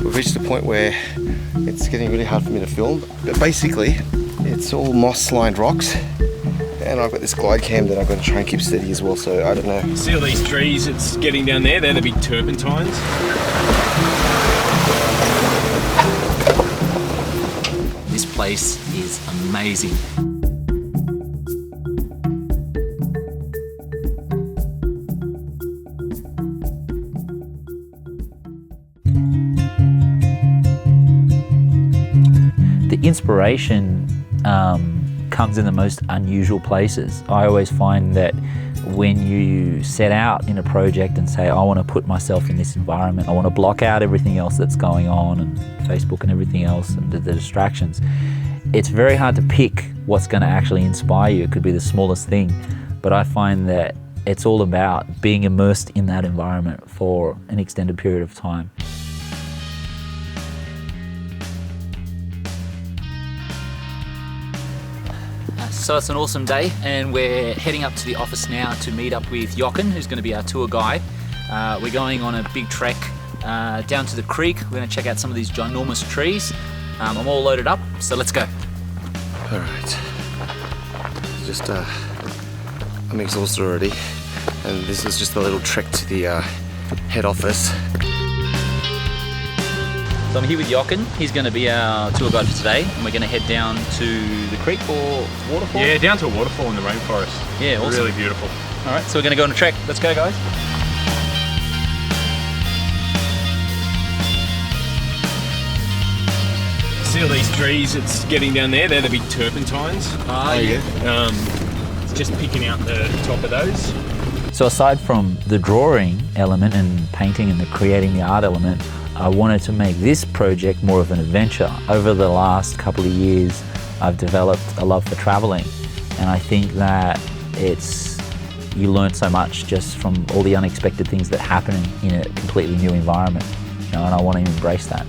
we've reached a point where it's getting really hard for me to film. But basically, it's all moss-lined rocks, and I've got this glide cam that I've got to try and keep steady as well, so I don't know. See all these trees it's getting down there? They're the big turpentines. This place is amazing. The inspiration comes in the most unusual places. I always find that when you set out in a project and say, I want to put myself in this environment, I want to block out everything else that's going on and Facebook and everything else and the distractions, it's very hard to pick what's going to actually inspire you. It could be the smallest thing, but I find that it's all about being immersed in that environment for an extended period of time. So it's an awesome day, and we're heading up to the office now to meet up with Jochen, who's going to be our tour guide. We're going on a big trek down to the creek. We're going to check out some of these ginormous trees. I'm all loaded up, so let's go. All right. Just, I'm exhausted already, and this is just a little trek to the head office. So I'm here with Jochen. He's going to be our tour guide for today, and we're going to head down to the creek or waterfall? Yeah, down to a waterfall in the rainforest. Yeah, awesome. Really beautiful. All right, so we're going to go on a trek. Let's go, guys. See all these trees it's getting down there? They're the big turpentines. Oh, yeah. It's just picking out the top of those. So aside from the drawing element and painting and creating the art element, I wanted to make this project more of an adventure. Over the last couple of years, I've developed a love for traveling, and I think that you learn so much just from all the unexpected things that happen in a completely new environment, and I want to embrace that.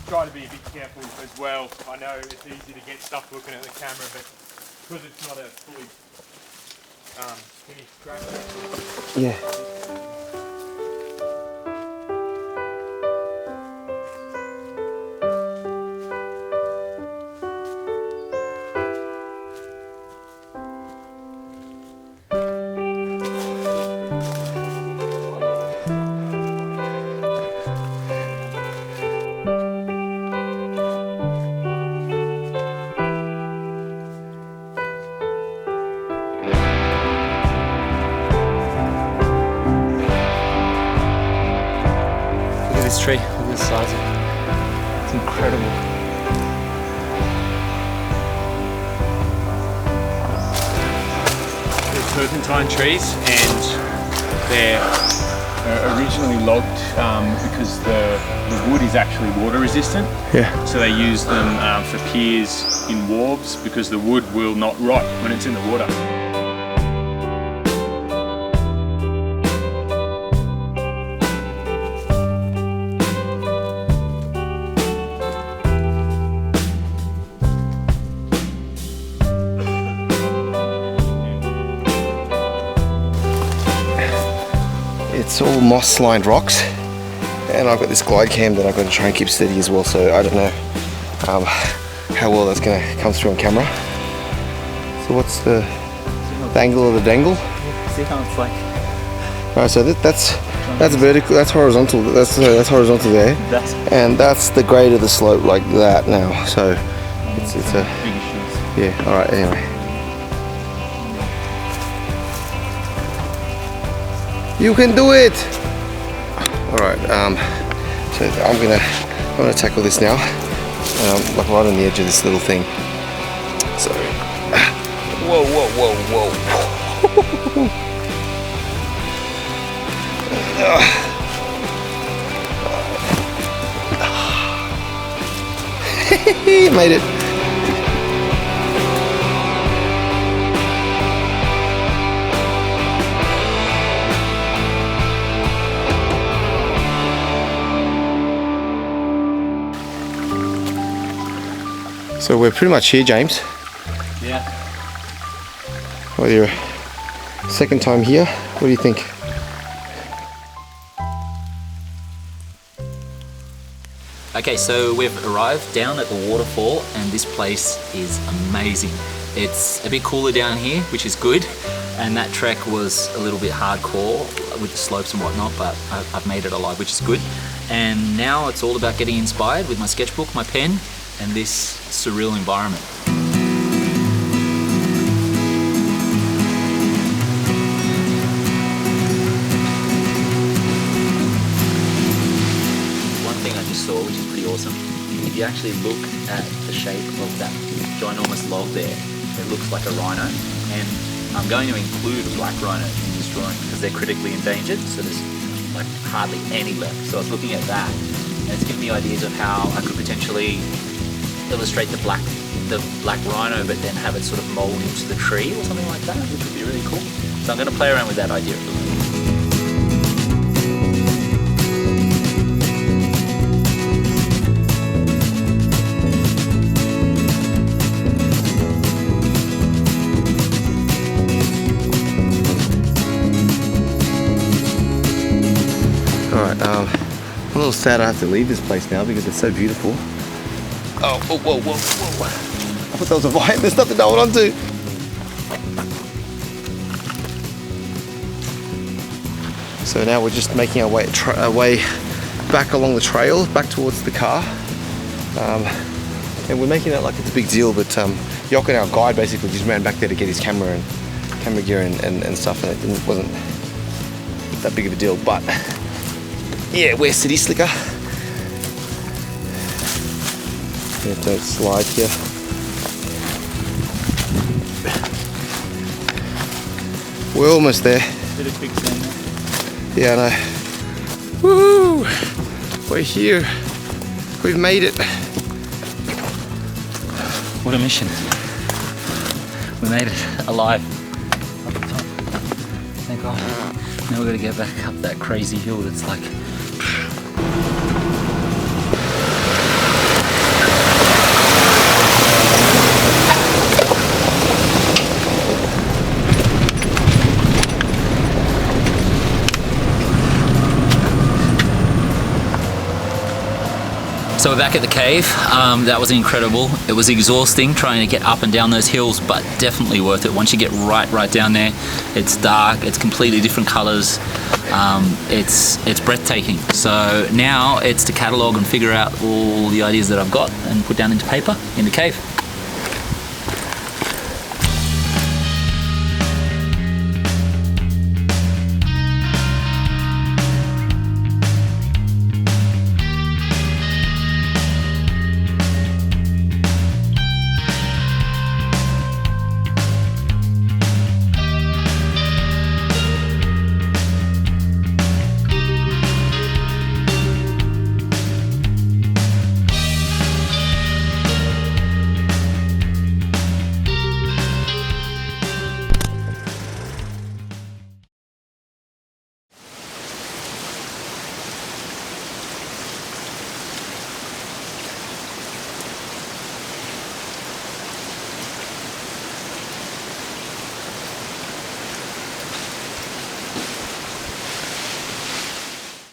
Try to be a bit careful as well. I know it's easy to get stuff looking at the camera, but because it's not a fully finished track. Yeah. This tree, look at the size of it. It's incredible. They're turpentine trees, and they're originally logged because the wood is actually water resistant. Yeah. So they use them for piers in wharves because the wood will not rot when it's in the water. It's all moss-lined rocks, and I've got this glide cam that I've got to try and keep steady as well, so I don't know how well that's going to come through on camera. So what's the angle of the dangle? See how it's like? Alright, so that's vertical, that's horizontal, that's horizontal there, and that's the grade of the slope like that now, so it's a, yeah, alright, anyway. You can do it! Alright, so I'm gonna tackle this now. Like right on the edge of this little thing. So, whoa, whoa, whoa, whoa. Made it. So we're pretty much here, James. Yeah. Well, your second time here. What do you think? Okay, so we've arrived down at the waterfall and this place is amazing. It's a bit cooler down here, which is good. And that trek was a little bit hardcore with the slopes and whatnot, but I've made it alive, which is good. And now it's all about getting inspired with my sketchbook, my pen, and this surreal environment. One thing I just saw, which is pretty awesome, if you actually look at the shape of that ginormous log there, it looks like a rhino. And I'm going to include a black rhino in this drawing because they're critically endangered, so there's like hardly any left. So I was looking at that, and it's given me ideas of how I could potentially illustrate the black rhino, but then have it sort of mold into the tree or something like that, which would be really cool. So I'm going to play around with that idea a little bit. Alright, I'm a little sad I have to leave this place now because it's so beautiful. Oh, whoa. I thought that was a vine, there's nothing to hold on to. So now we're just making our way back along the trail, back towards the car. And we're making it like it's a big deal, but Jochen, our guide, basically just ran back there to get his camera gear and stuff, and it wasn't that big of a deal, but yeah, we're city slicker. Yeah, don't slide here. We're almost there. Bit of quicksand there. Yeah, I know. Woo! We're here. We've made it. What a mission. We made it alive. Up the top. Thank God. Now we're gonna get back up that crazy hill that's like... So we're back at the cave. That was incredible. It was exhausting trying to get up and down those hills, but definitely worth it. Once you get right down there, it's dark, it's completely different colors. It's breathtaking. So now it's to catalog and figure out all the ideas that I've got and put down into paper in the cave.